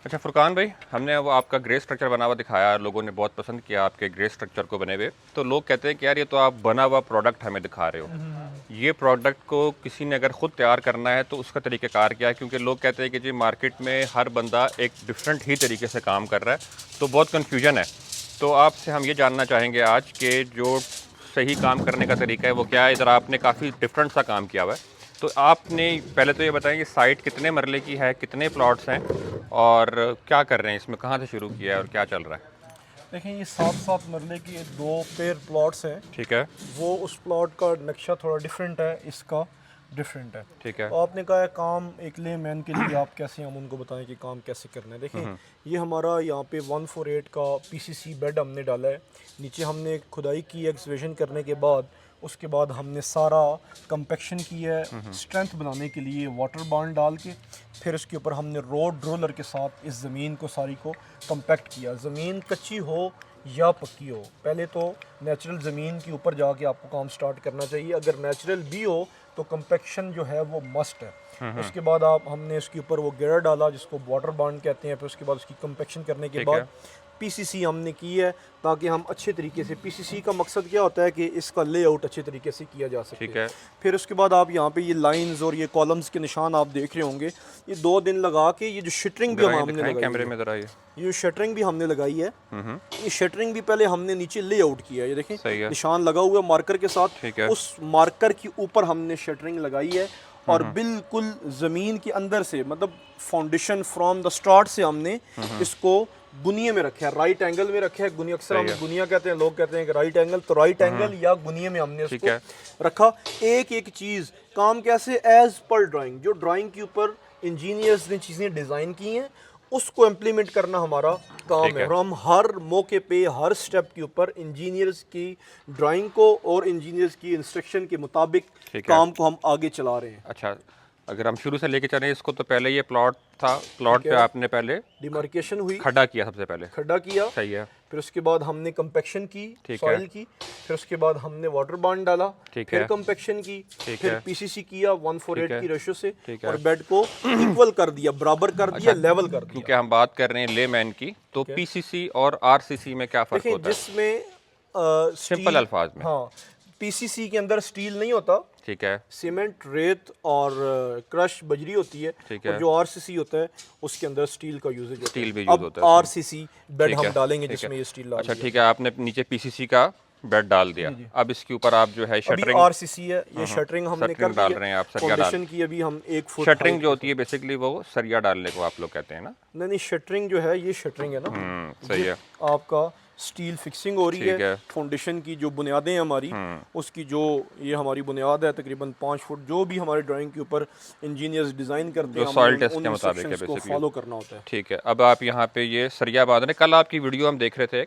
अच्छा फुरकान भाई, हमने वो आपका ग्रे स्ट्रक्चर बना हुआ दिखाया, लोगों ने बहुत पसंद किया आपके ग्रे स्ट्रक्चर को बने हुए। तो लोग कहते हैं कि यार ये तो आप बना हुआ प्रोडक्ट हमें दिखा रहे हो। ये प्रोडक्ट को किसी ने अगर ख़ुद तैयार करना है तो उसका तरीक़ाकार क्या है? क्योंकि लोग कहते हैं कि जी मार्केट में हर बंदा एक डिफरेंट ही तरीके से काम कर रहा है, तो बहुत कन्फ्यूजन है। तो आपसे हम ये जानना चाहेंगे आज के जो सही काम करने का तरीका है वो क्या है। इधर आपने काफ़ी डिफरेंट सा काम किया हुआ है, तो आपने पहले तो ये बताएं कि साइट कितने मरले की है, कितने प्लॉट्स हैं और क्या कर रहे हैं इसमें, कहाँ से शुरू किया है और क्या चल रहा है? देखें, ये 7-7 मरले की 2 पेयर प्लॉट्स हैं। ठीक है। वो उस प्लॉट का नक्शा थोड़ा डिफरेंट है, इसका डिफरेंट है। ठीक है। तो आपने कहा है काम एक ले मैन के लिए आप कैसे, हम उनको बताएं कि काम कैसे करना है। देखें, ये हमारा यहाँ पे 148 का पीसीसी बेड हमने डाला है। नीचे हमने खुदाई की, एक्सवेशन करने के बाद उसके बाद हमने सारा कंपेक्शन किया है स्ट्रेंथ बनाने के लिए वाटर बांड डाल के। फिर उसके ऊपर हमने रोड रोलर के साथ इस ज़मीन को सारी को कंपैक्ट किया। ज़मीन कच्ची हो या पक्की हो, पहले तो नेचुरल ज़मीन के ऊपर जाके आपको काम स्टार्ट करना चाहिए। अगर नेचुरल भी हो तो कंपैक्शन जो है वो मस्ट है। उसके बाद हमने इसके ऊपर वो गेड़ा डाला जिसको वाटर बांड कहते हैं। फिर उसके बाद उसकी कंपैक्शन करने के बाद पीसीसी हमने की है, ताकि हम अच्छे तरीके से, पीसीसी का मकसद क्या होता है कि इसका लेआउट अच्छे तरीके से किया जा सके। ठीक है। फिर उसके बाद आप यहाँ पे ये लाइंस और ये कॉलम्स के निशान आप देख रहे होंगे। ये 2 दिन लगा के ये जो शटरिंग भी हमने लगाई कैमरे है, में जरा ये शटरिंग भी हमने लगाई है। ये शटरिंग भी पहले हमने नीचे लेआउट किया है, ये देखें सही है। निशान लगा हुआ मार्कर के साथ। ठीक है। उस मार्कर के ऊपर हमने शटरिंग लगाई है और बिल्कुल ज़मीन के अंदर से, मतलब फाउंडेशन फ्रॉम द स्टार्ट से हमने इसको गुनिये में रखा है, राइट एंगल में रखा है। गुनिया अक्सर हम गुनिया कहते हैं, लोग कहते हैं कि राइट एंगल, तो राइट एंगल या गुनिये में हमने इसको रखा। एक एक चीज़ काम कैसे, एज पर ड्राइंग, जो ड्राइंग के ऊपर इंजीनियर्स ने चीज़ें डिज़ाइन की हैं उसको इम्प्लीमेंट करना हमारा काम है। और हम हर मौके पे, हर स्टेप के ऊपर इंजीनियर्स की ड्राइंग को और इंजीनियर्स की इंस्ट्रक्शन के मुताबिक काम को हम आगे चला रहे हैं। अच्छा, अगर हम शुरू से लेके चलें इसको, तो पहले ये प्लॉट था, प्लॉट पे आपने पहले डिमार्केशन हुई, खड्डा किया, सबसे पहले खड्डा किया। सही है। फिर उसके बाद हमने कंपेक्शन की सॉइल की। फिर उसके बाद हमने वाटर बांड डाला। फिर कंपेक्शन की। फिर पीसीसी किया 148 की रेशो से और बेड को इक्वल कर दिया, बराबर कर दिया, लेवल कर दिया। क्योंकि हम बात कर रहे हैं लेमैन की, तो पीसीसी और आरसीसी में क्या फर्क होता है? जिसमें सिंपल अल्फाज में, हाँ, पीसीसी के अंदर स्टील नहीं होता। ठीक है। सीमेंट, रेत और क्रश बजरी होती है। ठीक है। और जो आरसीसी होता है उसके अंदर स्टील का यूजेज होता है। स्टील भी यूज होता है। आरसीसी बेड हम डालेंगे जिसमें ये स्टील अच्छा ठीक है, आपने नीचे पीसीसी का बेड डाल दिया। अब इसके ऊपर आप जो है शटरिंग, आरसीसी है, ये शटरिंग हमने कर डाल रहे हैं आप, सरिया डाल की। अभी हम 1 फुट शटरिंग जो होती है बेसिकली वो सरिया डालने को आप लोग कहते हैं ना? नहीं, शटरिंग जो है ये शटरिंग है ना। सही है। आपका स्टील फिक्सिंग हो रही है फाउंडेशन की, जो बुनियादें हैं हमारी उसकी, जो ये हमारी बुनियाद है तकरीबन 5 फुट, जो भी हमारे ड्राइंग के ऊपर इंजीनियर्स डिज़ाइन करते हैं सॉइल टेस्ट के मुताबिक है बेसिकली, फॉलो करना होता है। ठीक है। अब आप यहाँ पे ये सरिया बांध रहे, कल आपकी वीडियो हम देख रहे थे,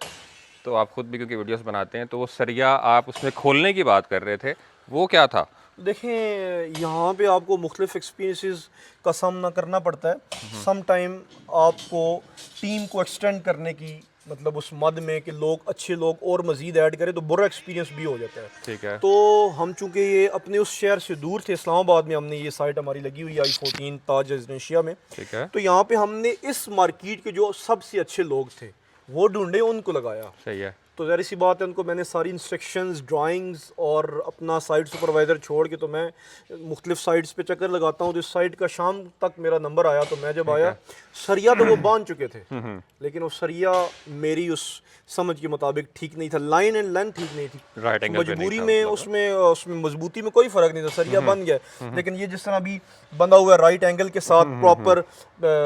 तो आप खुद भी क्योंकि वीडियोस बनाते हैं, तो वो सरिया आप उसमें खोलने की बात कर रहे थे, वो क्या था? देखें, यहाँ पे आपको मुख्तलिफ एक्सपीरियंसेस का सामना करना पड़ता है। सम टाइम आपको टीम को एक्सटेंड करने की, मतलब उस मद में कि लोग, अच्छे लोग और मज़ीद ऐड करें, तो बुरा एक्सपीरियंस भी हो जाता है। ठीक है। तो हम चूँकि ये अपने उस शहर से दूर थे, इस्लामाबाद में हमने ये साइट हमारी लगी हुई I-14 ताज रेजिडेंशिया में। ठीक है। तो यहाँ पे हमने इस मार्केट के जो सबसे अच्छे लोग थे वो ढूंढे, उनको लगाया। सही है। तो ज़ाहिर सी बात है, उनको मैंने सारी इंस्ट्रक्शंस, ड्राइंग्स और अपना साइट सुपरवाइज़र छोड़ के, तो मैं मुख्तलिफ साइट्स पे चक्कर लगाता हूँ। तो इस साइट का शाम तक मेरा नंबर आया, तो मैं जब आया, सरिया तो वो बांध चुके थे, लेकिन वो सरिया मेरी उस समझ के मुताबिक ठीक नहीं था, लाइन एंड लेंथ ठीक नहीं थी। राइट एंगल मजबूरी में उसमें मजबूती में कोई फ़र्क नहीं था, सरिया बन गया। लेकिन ये जिस तरह अभी बंधा हुआ है राइट एंगल के साथ, प्रॉपर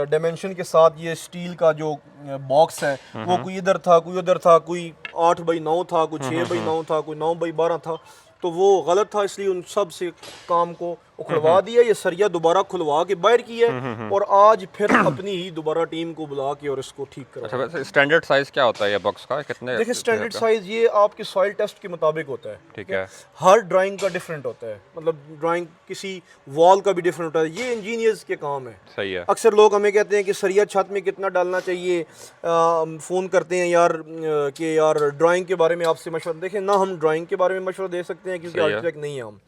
डायमेंशन के साथ, ये स्टील का जो बॉक्स है वो कोई इधर था, कोई उधर था, कोई 8x9 था, कोई 6x9 था, कोई 9x12 था, तो वो गलत था। इसलिए उन सब से काम को उखड़वा दिया, ये सरिया दोबारा खुलवा के बाहर किया और आज फिर अपनी ही दोबारा टीम को बुला के और इसको ठीक करा। अच्छा, वैसे स्टैंडर्ड साइज क्या होता है ये बॉक्स का, कितने? देखिए, स्टैंडर्ड साइज ये आपके सॉइल टेस्ट के मुताबिक होता है। ठीक है। हर ड्राइंग का डिफरेंट होता है, मतलब ड्राइंग किसी वॉल का भी डिफरेंट होता है। ये इंजीनियर्स के काम है। सही है। अक्सर लोग हमें कहते हैं कि सरिया छत में कितना डालना चाहिए, फ़ोन करते हैं यार कि यार ड्राइंग के बारे में आपसे मशवरा। देखें ना, हम ड्राइंग के बारे में मशवरा दे सकते हैं क्योंकि आर्किटेक्ट नहीं है हम,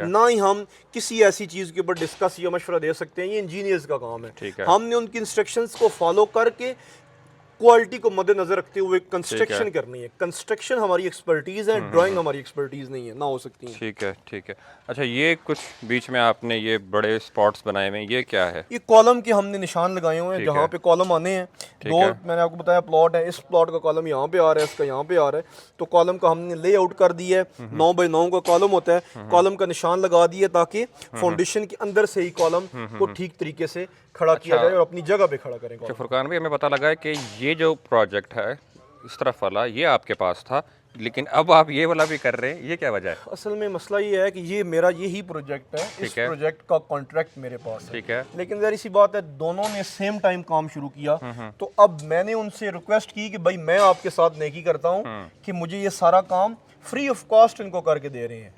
ना ही हम किसी ऐसी चीज़ के ऊपर डिस्कस या मशवरा दे सकते हैं, ये इंजीनियर्स का काम है। ठीक है। हमने उनकी इंस्ट्रक्शंस को फॉलो करके क्वालिटी को मद्देनजर रखते हुए कंस्ट्रक्शन करनी है। कंस्ट्रक्शन हमारी एक्सपर्टीज़ है, ड्राइंग हमारी एक्सपर्टीज़ नहीं है, ना हो सकती है। ठीक है, ठीक है। अच्छा, ये कुछ बीच में आपने ये बड़े स्पॉट्स बनाए हुए हैं, ये क्या है? ये कॉलम के हमने निशान लगाए हुए हैं, ठीक जहाँ है। पे कॉलम आने हैं। दो है। मैंने आपको बताया प्लॉट है, इस प्लॉट का कॉलम यहाँ पे आ रहा है, इसका यहाँ पे आ रहा है, तो कॉलम का हमने लेआउट कर दिया है। 9 बाई 9 का कॉलम होता है, कॉलम का निशान लगा दिया ताकि फाउंडेशन के अंदर से ही कॉलम को ठीक तरीके से खड़ा किया जाए और अपनी जगह पे खड़ा करें अच्छा कॉलम। फुरकान भाई, हमें पता लगा है कि ये जो प्रोजेक्ट है इस तरफ वाला, ये आपके पास था, लेकिन अब आप ये वाला भी कर रहे हैं, ये क्या वजह है? असल में मसला ये है कि ये मेरा यही प्रोजेक्ट है, इस ठीक है। प्रोजेक्ट का कॉन्ट्रैक्ट मेरे पास है। ठीक है। लेकिन ज़ाहिर सी बात है, दोनों ने सेम टाइम काम शुरू किया, तो अब मैंने उनसे रिक्वेस्ट की कि भाई मैं आपके साथ नेकी करता हूँ कि मुझे ये सारा काम फ्री ऑफ कॉस्ट इनको करके दे रहे हैं।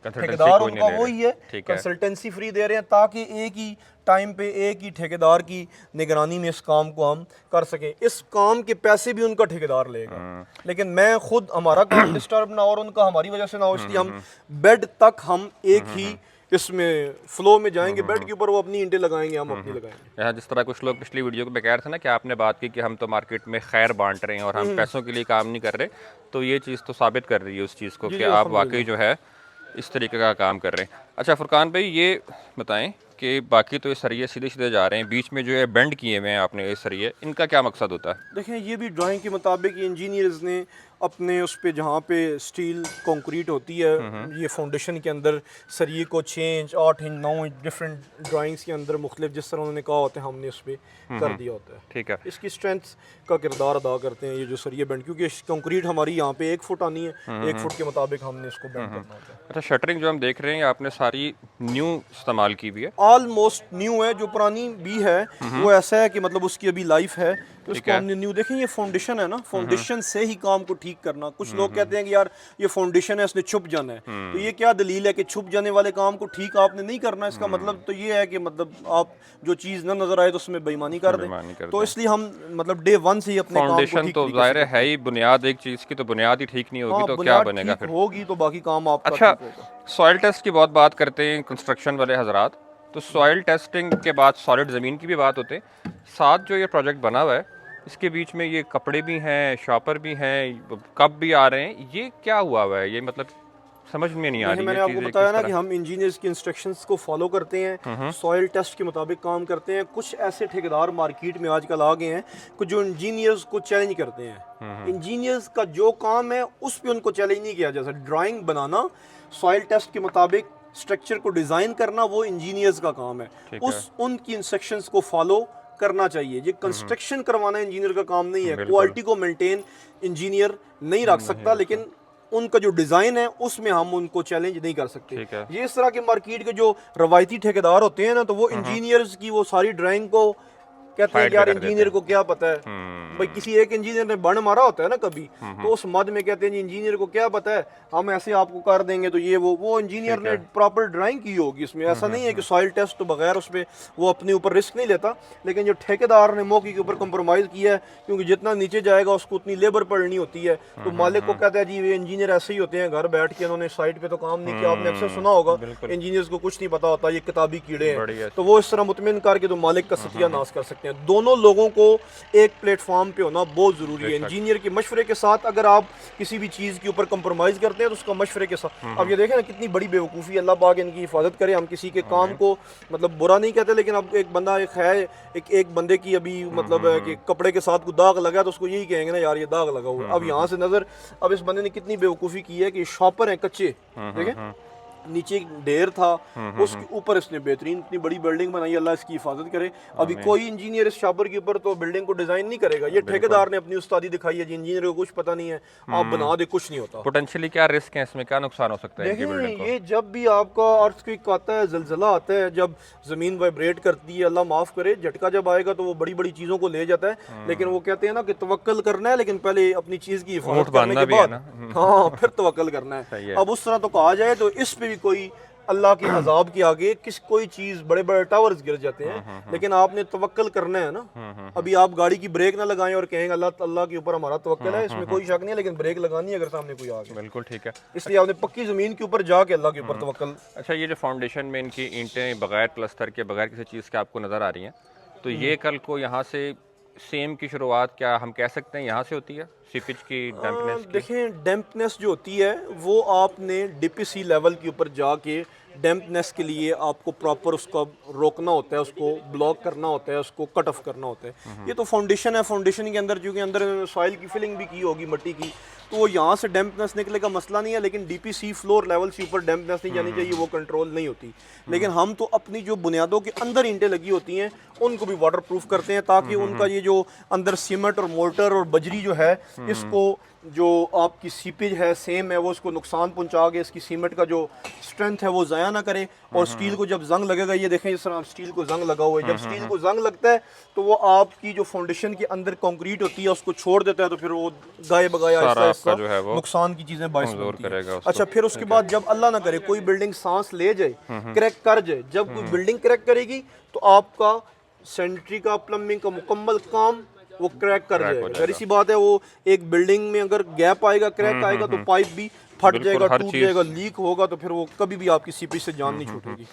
कंसल्टेंसी ठेकेदार कोई उनका नहीं ले वही रहे। है, ठीक है। कंसल्टेंसी फ्री दे रहे हैं ताकि एक ही टाइम पे एक ही ठेकेदार की निगरानी में इस काम को हम कर सकें। इस काम के पैसे भी उनका ठेकेदार लेगा, लेकिन मैं खुद हमारा काम डिस्टर्ब ना और उनका हमारी वजह से ना हो, इसलिए हम बेड तक हम एक ही इसमें फ्लो में जाएंगे। बेड के ऊपर वो अपनी ईंटें लगाएंगे, हम अपनी लगाएंगे। यहाँ जिस तरह कुछ लोग पिछली वीडियो में कह रहे थे ना कि आपने बात की कि हम तो मार्केट में खैर बांट रहे हैं और हम पैसों के लिए काम नहीं कर रहे, तो ये चीज़ तो साबित कर रही है उस चीज़ को कि आप वाकई जो है इस तरीके का काम कर रहे हैं। अच्छा फुरकान भाई, ये बताएं कि बाकी तो ये सरिये सीधे सीधे जा रहे हैं, बीच में जो है बेंड किए हुए हैं आपने ये सरिये, इनका क्या मकसद होता है? देखें, ये भी ड्राइंग के मुताबिक इंजीनियर्स ने अपने उस पे जहाँ पे स्टील कंक्रीट होती है, ये फाउंडेशन के अंदर सरिये को change 8 inch 9 inch different drawings के अंदर मुख्तलिफ जिस तरह उन्होंने कहा होता है, हमने उस पर कर दिया होता है। ठीक है। इसकी स्ट्रेंथ का किरदार अदा करते हैं ये जो सरिये बेंड, क्योंकि कंक्रीट हमारी यहाँ पे 1 फुट आनी है, 1 फुट के मुताबिक हमने इसको बेंड करना होता है। अच्छा, शटरिंग जो हम देख रहे हैं आपने सारी न्यू इस्तेमाल की भी है? ऑलमोस्ट न्यू है, जो पुरानी भी है वो ऐसा है कि मतलब उसकी अभी लाइफ है, तो उसको हमने न्यू। देखें, ये फाउंडेशन है ना, फाउंडेशन से ही काम को ठीक करना। कुछ लोग कहते हैं कि यार ये फाउंडेशन है, इसने छुप जाना है, तो ये क्या दलील है कि छुप जाने वाले काम को ठीक आपने नहीं करना? इसका मतलब तो ये है कि मतलब आप जो चीज़ ना नजर आए तो उसमें बेईमानी कर दें। तो इसलिए हम मतलब डे 1 से ही अपने काम को फाउंडेशन ठीक तो तरीके जाहिर से है ही बुनियाद एक चीज़ की, तो बुनियाद ही ठीक नहीं होगी हाँ, तो क्या बुनियाद बनेगा ठीक फिर? होगी तो बाकी काम आपका अच्छा, ठीक होगा। सॉइल टेस्ट की बहुत बात करते हैं कंस्ट्रक्शन वाले हजरात, तो सॉइल टेस्टिंग के बाद सॉलिड ज़मीन की भी बात होते हैं। साथ जो ये प्रोजेक्ट बना हुआ है, इसके बीच में ये कपड़े भी हैं, शॉपर भी हैं, कप भी आ रहे हैं, ये क्या हुआ है? ये मतलब समझ में नहीं आ रही। मैंने आपको बताया ना कि हम इंजीनियर्स की इंस्ट्रक्शंस को फॉलो करते हैं, सॉइल टेस्ट के मुताबिक काम करते हैं। कुछ ऐसे ठेकेदार मार्केट में आजकल आ गए हैं कुछ जो इंजीनियर्स को चैलेंज करते हैं। इंजीनियर्स का जो काम है उस पर उनको चैलेंज नहीं किया जा सकता। ड्राइंग बनाना, सॉइल टेस्ट के मुताबिक स्ट्रक्चर को डिज़ाइन करना, वो इंजीनियर्स का काम है। उनकी इंस्ट्रक्शंस को फॉलो करना चाहिए। ये कंस्ट्रक्शन करवाना इंजीनियर का काम नहीं है। क्वालिटी को मेंटेन इंजीनियर नहीं रख सकता, लेकिन उनका जो डिज़ाइन है उसमें हम उनको चैलेंज नहीं कर सकते। ये इस तरह के मार्केट के जो रवायती ठेकेदार होते हैं ना, तो वो इंजीनियर्स की वो सारी ड्राइंग को कहते हैं यार इंजीनियर को क्या पता है। भाई किसी एक इंजीनियर ने बंड मारा होता है ना कभी, तो उस मद में कहते हैं इंजीनियर को क्या पता है, हम ऐसे आपको कर देंगे, तो ये वो इंजीनियर ने प्रॉपर ड्राइंग की होगी इसमें। ऐसा नहीं है कि सॉइल टेस्ट तो बगैर उस पर वो अपने ऊपर रिस्क नहीं लेता, लेकिन जो ठेकेदार ने मौके के ऊपर कंप्रोमाइज़ किया है, क्योंकि जितना नीचे जाएगा उसको उतनी लेबर पड़नी होती है, तो मालिक को कहता है जी ये इंजीनियर ऐसे ही होते हैं, घर बैठ के उन्होंने साइट पे तो काम नहीं किया। आपने अक्सर सुना होगा इंजीनियर्स को कुछ नहीं पता होता, ये किताबी कीड़े हैं, तो वो इस तरह मुतमिन करके तो मालिक का सत्यानाश कर सकते हैं। दोनों लोगों को एक प्लेटफॉर्म पे होना बहुत ज़रूरी है। इंजीनियर के मशवरे के साथ अगर आप किसी भी चीज़ के ऊपर कंप्रोमाइज़ करते हैं तो उसका मशवरे के साथ। अब ये देखें ना कितनी बड़ी बेवकूफ़ी, अल्लाह पाक इनकी हिफाजत करे। हम किसी के काम को मतलब बुरा नहीं कहते, लेकिन अब एक बंदा एक बंदे की अभी मतलब है कि कपड़े के साथ कोई दाग लगा तो उसको यही कहेंगे ना यार ये दाग लगा हुआ। अब यहाँ से नज़र, अब इस बंदे ने कितनी बेवकूफ़ी की है कि शॉपर हैं कच्चे, देखें नीचे एक ढेर था, उसके ऊपर इसने बेहतरीन इतनी बड़ी बिल्डिंग बनाई, अल्लाह इसकी हिफाजत करे। अभी कोई इंजीनियर इस शॉपर के ऊपर तो बिल्डिंग को डिजाइन नहीं करेगा, ये ठेकेदार ने अपनी उस्तादी दिखाई है जी, इंजीनियर को कुछ पता नहीं है, आप बना दे, कुछ नहीं होता। पोटेंशियली क्या रिस्क है इसमें, क्या नुकसान हो सकता है इनकी बिल्डिंग को? ये जब भी आपका अर्थक्वेक आता है, जलजला आता है, जब जमीन वाइब्रेट करती है, अल्लाह माफ करे, झटका जब आएगा तो वो बड़ी बड़ी चीजों को ले जाता है। लेकिन वो कहते हैं ना कि तवक्कल करना है, लेकिन पहले अपनी चीज की हिफाजत करने के बाद हाँ फिर तवक्कल करना है। अब उस तरह तो कहा जाए तो इस पे भी कोई अल्लाह के अजाब के आगे कोई चीज़, बड़े बड़े टावर्स गिर जाते हैं, लेकिन आपने तवक्कल करना है ना। अभी आप गाड़ी की ब्रेक ना लगाएं और कहेंगे अल्लाह के ऊपर हमारा तवक्कल है, इसमें कोई शक नहीं है, लेकिन ब्रेक लगानी है अगर सामने कोई आ गया। बिल्कुल ठीक है। इसलिए आपने पक्की ज़मीन के ऊपर जाके अल्लाह के ऊपर तवक्कल। अच्छा, ये जो फाउंडेशन में इनकी ईंटें बगैर प्लस्तर के, बगैर किसी चीज़ के आपको नज़र आ रही हैं, तो ये कल को यहाँ से सेम की शुरुआत क्या हम कह सकते हैं यहाँ से होती है, सीपेज की डैम्पनेस की? देखें, डैम्पनेस जो होती है वो आपने डीपीसी लेवल के ऊपर जाके डैम्पनेस के लिए आपको प्रॉपर उसको रोकना होता है, उसको ब्लॉक करना होता है, उसको कट ऑफ करना होता है। ये तो फाउंडेशन है, फाउंडेशन के अंदर चूँकि अंदर सॉइल की फिलिंग भी की होगी मिट्टी की, तो वो यहाँ से डैम्पनेस निकले का मसला नहीं है, लेकिन डीपीसी फ्लोर लेवल से ऊपर डैम्पनेस नहीं जानी चाहिए, वो कंट्रोल नहीं होती। लेकिन हम तो अपनी जो बुनियादों के अंदर ईंटें लगी होती हैं उनको भी वाटर प्रूफ करते हैं, ताकि उनका ये जो अंदर सीमेंट और मोर्टर और बजरी जो है, इसको जो आपकी सीपेज है सेम है, वो उसको नुकसान पहुंचा के इसकी सीमेंट का जो स्ट्रेंथ है वो ज़ाया ना करे। और स्टील को जब जंग लगेगा, ये देखें इस तरह स्टील को जंग लगा हुआ है, जब स्टील को जंग लगता है तो वो आपकी जो फाउंडेशन के अंदर कंक्रीट होती है उसको छोड़ देता है, तो फिर वो गाये बगाया आपका जो है वो नुकसान की चीज़ें बाइस कमजोर बनती हैं। करेगा उसको। अच्छा, फिर उसके बाद जब अल्लाह ना करे कोई बिल्डिंग सांस ले जाए, क्रैक कर जाए, जब कोई बिल्डिंग क्रैक करेगी तो आपका सैनिटरी का, प्लम्बिंग का मुकम्मल काम वो क्रैक कर जाएगा। जाहिर सी बात है, वो एक बिल्डिंग में अगर गैप आएगा, क्रैक आएगा, तो पाइप भी फट जाएगा, टूट जाएगा, लीक होगा, तो फिर वो कभी भी आपकी सीपेज से जान नहीं छूटेगी।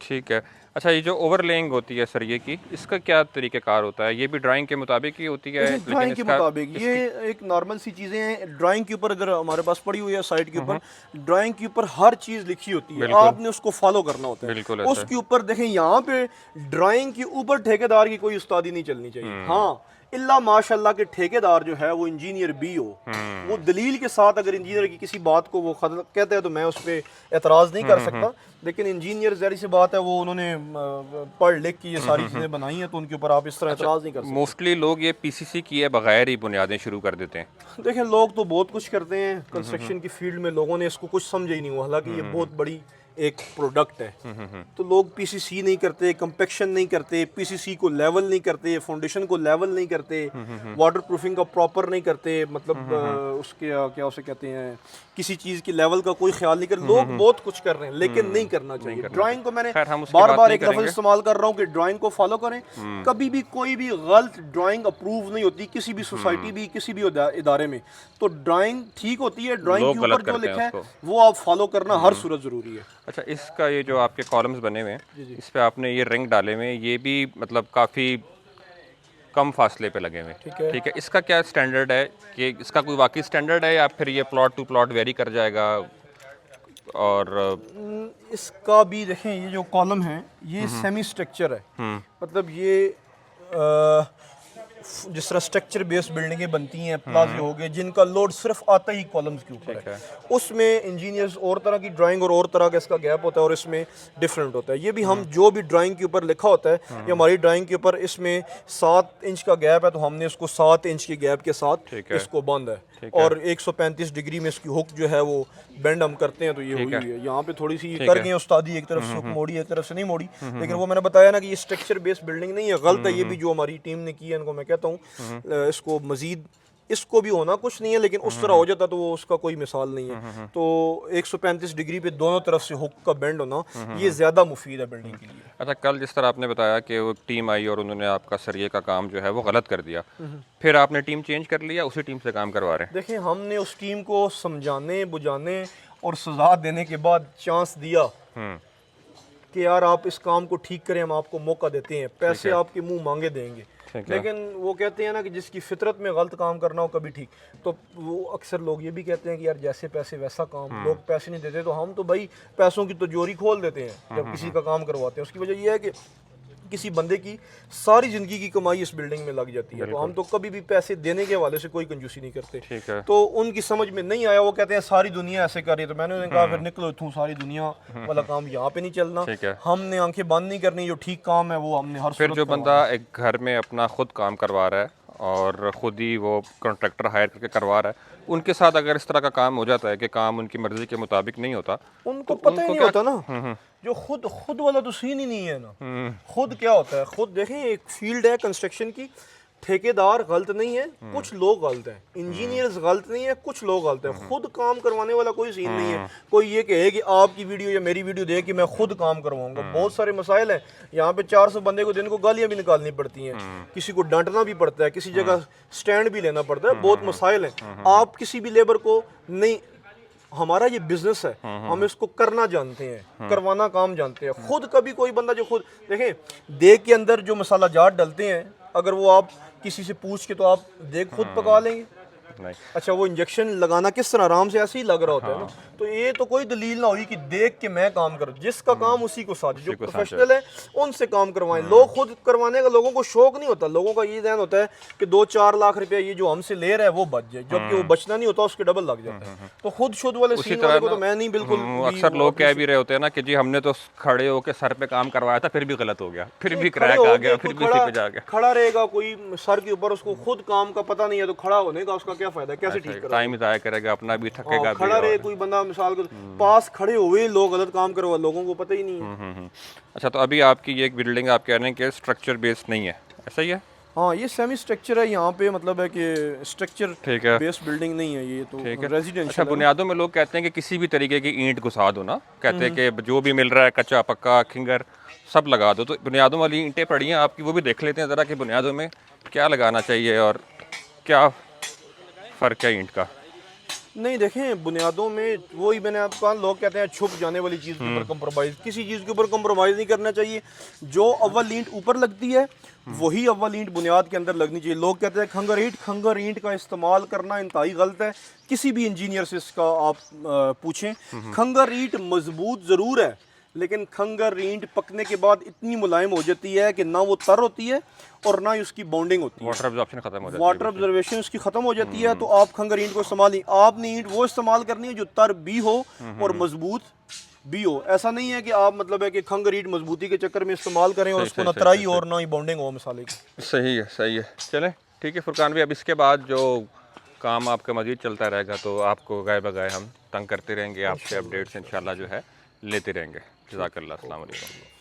ठीक है। अच्छा, ये जो ओवरलेइंग होती है सरिये की, इसका क्या तरीक़ेकार होता है? ये भी ड्राइंग के मुताबिक ही होती है? ड्राइंग के मुताबिक ये एक नॉर्मल सी चीज़ें हैं। ड्राइंग के ऊपर अगर हमारे पास पड़ी हुई है साइड के ऊपर, ड्राइंग के ऊपर हर चीज़ लिखी होती है, आपने उसको फॉलो करना होता है। बिल्कुल उसके ऊपर देखें, यहाँ पे ड्राइंग के ऊपर ठेकेदार की कोई उस्तादी नहीं चलनी चाहिए। हाँ, इल्ला माशाल्लाह के ठेकेदार जो है वो इंजीनियर भी हो, वो दलील के साथ अगर इंजीनियर की किसी बात को वो कहता है तो मैं उस पर एतराज़ नहीं कर सकता, लेकिन इंजीनियर ज़ाहिर सी बात है वो उन्होंने पढ़ लिख के ये सारी चीज़ें बनाई हैं, तो उनके ऊपर आप इस तरह एतराज़ नहीं कर सकते। मोस्टली लोग ये पीसीसी किए बगैर ही बुनियादें शुरू कर देते हैं। देखें, लोग तो बहुत कुछ करते हैं कंस्ट्रक्शन की फील्ड में, लोगों ने इसको कुछ समझा ही नहीं हुआ, हालांकि ये बहुत बड़ी एक प्रोडक्ट है। तो लोग पीसीसी नहीं करते, कंपैक्शन नहीं करते, पीसीसी को लेवल नहीं करते, फाउंडेशन को लेवल नहीं करते, वाटर प्रूफिंग का प्रॉपर नहीं करते, मतलब उसके क्या उसे कहते हैं, किसी चीज़ की लेवल का कोई ख्याल नहीं करते। लोग बहुत कुछ कर रहे हैं, लेकिन नहीं करना चाहिए। ड्राइंग को मैंने बार बार एक लफ्ज़ इस्तेमाल कर रहा हूँ कि ड्राइंग को फॉलो करें। कभी भी कोई भी गलत ड्राइंग अप्रूव नहीं होती किसी भी सोसाइटी भी, किसी भी इदारे में। तो ड्राइंग ठीक होती है, ड्राइंग के ऊपर जो लिखा है वो आप फॉलो करना हर सूरत ज़रूरी है। अच्छा, इसका ये जो आपके कॉलम्स बने हुए हैं, इस पे आपने ये रिंग डाले हुए हैं, ये भी मतलब काफ़ी कम फासले पे लगे हुए हैं, ठीक है। इसका क्या स्टैंडर्ड है, कि इसका कोई वाकई स्टैंडर्ड है या फिर ये प्लॉट टू प्लॉट वेरी कर जाएगा? और इसका भी देखें, ये जो कॉलम है ये सेमी स्ट्रक्चर है, मतलब ये जिस तरह स्ट्रक्चर बेस्ड बिल्डिंगें बनती हैं, प्लाजे हो गए, जिनका लोड सिर्फ आता ही कॉलम्स के ऊपर है, उसमें इंजीनियर्स और तरह की ड्राइंग और तरह का इसका गैप होता है, और इसमें डिफरेंट होता है। ये भी हम जो भी ड्राइंग के ऊपर लिखा होता है, ये हमारी ड्राइंग के ऊपर इसमें 7 इंच का गैप है, तो हमने इसको 7 इंच के गैप के साथ इसको बांधा है, और 135 डिग्री में इसकी हुक जो है वो बेंड हम करते हैं, तो ये हुई हुई है। यहाँ पे थोड़ी सी कर गए उस्तादी, एक तरफ से हुक मोड़ी, एक तरफ से नहीं मोड़ी, लेकिन वो मैंने बताया ना कि ये स्ट्रक्चर बेस्ड बिल्डिंग नहीं है, गलत है ये भी जो हमारी टीम ने की है। इनको मैं कहता हूँ इसको मजीद, इसको भी होना कुछ नहीं है, लेकिन उस तरह हो जाता तो वो उसका कोई मिसाल नहीं है। तो 135 डिग्री पे दोनों तरफ से हुक का बेंड होना ये ज़्यादा मुफीद है बिल्डिंग के लिए। अच्छा, कल जिस तरह आपने बताया कि वो टीम आई और उन्होंने आपका सरिये का काम जो है वो गलत कर दिया, फिर आपने टीम चेंज कर लिया, उसी टीम से काम करवा रहे हैं? देखिए, हमने उस टीम को समझाने, बुझाने और सजा देने के बाद चांस दिया कि यार आप इस काम को ठीक करें, हम आपको मौका देते हैं, पैसे आपके मुंह मांगे देंगे, लेकिन वो कहते हैं ना कि जिसकी फितरत में गलत काम करना हो कभी ठीक, तो वो अक्सर लोग ये भी कहते हैं कि यार जैसे पैसे वैसा काम, लोग पैसे नहीं देते तो हम तो भाई पैसों की तिजोरी खोल देते हैं जब किसी का काम करवाते हैं। उसकी वजह यह है कि किसी बंदे की सारी ज़िंदगी की कमाई इस बिल्डिंग में लग जाती है, तो हम तो कभी भी पैसे देने के हवाले से कोई कंजूसी नहीं करते। तो उनकी समझ में नहीं आया, वो कहते हैं सारी दुनिया ऐसे कर रही है, तो मैंने उन्हें कहा फिर निकलो इत्थों, सारी दुनिया वाला काम यहाँ पे नहीं चलना, हमने आंखें बंद नहीं करनी, जो ठीक काम है वो हमने हर फिर जो बंदा एक घर में अपना खुद काम करवा रहा है और ख़ुद ही वो कॉन्ट्रैक्टर हायर करके करवा रहा है, उनके साथ अगर इस तरह का काम हो जाता है कि काम उनकी मर्ज़ी के मुताबिक नहीं होता, उनको पता ही नहीं होता ना, जो खुद वाला तो सीन ही नहीं है ना। खुद क्या होता है, खुद देखें, एक फील्ड है कंस्ट्रक्शन की, ठेकेदार गलत नहीं है, कुछ लोग गलत हैं, इंजीनियर्स गलत नहीं है, कुछ लोग गलत हैं। खुद काम करवाने वाला कोई सीन नहीं है। कोई ये कहे कि आपकी वीडियो या मेरी वीडियो देख के मैं खुद काम करवाऊंगा, बहुत सारे मसाइल हैं। यहाँ पे 400 बंदे को दिन को गालियां भी निकालनी पड़ती हैं, किसी को डांटना भी पड़ता है, किसी जगह स्टैंड भी लेना पड़ता है, बहुत मसाइल हैं। आप किसी भी लेबर को नहीं, हमारा ये बिजनेस है, हम इसको करना जानते हैं, करवाना काम जानते हैं। खुद कभी कोई बंदा जो खुद देखें, देग के अंदर जो मसाला जात डलते हैं, अगर वो आप किसी से पूछ के तो आप देग खुद पका लेंगे। नहीं। अच्छा, वो इंजेक्शन लगाना किस तरह आराम से ऐसे ही लग रहा होता है ना। तो ये तो कोई दलील ना हुई कि देख के मैं काम करूं, जिसका काम उसी को साथ, जो प्रोफेशनल है उनसे काम करवाएं। लोग खुद करवाने का लोगों को शौक नहीं होता, लोगों का ये ध्यान होता है कि 2-4 लाख रुपया ये जो हमसे ले रहा है वो बच जाए, जबकि वो बचना नहीं होता, उसके डबल लग जाता है। तो खुद शुद्ध वाले सीन वाले को तो मैं नहीं बिल्कुल। अक्सर लोग कह भी रहे होते हैं ना कि जी हमने तो खड़े होकर सर पे काम करवाया था, फिर भी गलत हो गया, फिर भी क्रैक आ गया, फिर भी इसी पे जा गया। खड़ा रहेगा कोई सर के ऊपर, उसको खुद काम का पता नहीं है, तो खड़ा होने का उसका क्या फायदा, कैसे ठीक करेगा? टाइम जाया करेगा, अपना भी थकेगा भी। खड़ा रहे कोई बंदा, मिसाल के पास खड़े हुए लोग गलत काम करवा, लोगों को पता ही नहीं है। अच्छा, तो अभी आपकी ये एक बिल्डिंग आप कह रहे हैं कि स्ट्रक्चर बेस्ड नहीं है, ऐसा ही है? हाँ, ये सेमी स्ट्रक्चर है यहाँ पे, मतलब है कि स्ट्रक्चर ठीक है, बेस्ड बिल्डिंग नहीं है ये, तो ठीक है। रेजिडेंशियल। अच्छा, बुनियादों में लोग कहते हैं कि किसी भी तरीके की ईंट घुसा दो ना, कहते हैं कि जो भी मिल रहा है कच्चा पक्का खिंगर सब लगा दो। तो बुनियादों वाली ईंटें पड़ी हैं आपकी, वो भी देख लेते हैं ज़रा कि बुनियादों में क्या लगाना चाहिए और क्या फ़र्क है ईंट का। नहीं, देखें, बुनियादों में वही मैंने आपको कहा, लोग कहते हैं छुप जाने वाली चीज़ के ऊपर कंप्रोमाइज़, किसी चीज़ के ऊपर कंप्रोमाइज़ नहीं करना चाहिए। जो अव्वल ईंट ऊपर लगती है वही अव्वल ईंट बुनियाद के अंदर लगनी चाहिए। लोग कहते हैं खंगर ईंट का इस्तेमाल करना इंतहाई गलत है। किसी भी इंजीनियर से इसका आप पूछें, खंगर ईंट मजबूत ज़रूर है, लेकिन खंगर ईंट पकने के बाद इतनी मुलायम हो जाती है कि ना वो तर होती है और ना ही उसकी बॉन्डिंग होती है, वाटर एब्जॉर्प्शन खत्म हो जाती है, वाटर ऑब्जर्वेशन उसकी खत्म हो जाती है। तो आप खंगर ईंट को इस्तेमाल नहीं, आपने ईंट वो इस्तेमाल करनी है जो तर भी हो और मजबूत भी हो। ऐसा नहीं है कि आप मतलब है कि खंगर ईंट मजबूती के चक्कर में इस्तेमाल करें और उसको ना तराई और ना ही बॉन्डिंग हो मसाले की। सही है, सही है। चलें, ठीक है फुरकान भाई, अब इसके बाद जो काम आपका मजीद चलता रहेगा तो आपको गाय बगाए हम तंग करते रहेंगे, आपसे अपडेट्स इंशाल्लाह जो है लेते रहेंगे। जज़ाकल्लाह, अस्सलाम वालेकुम।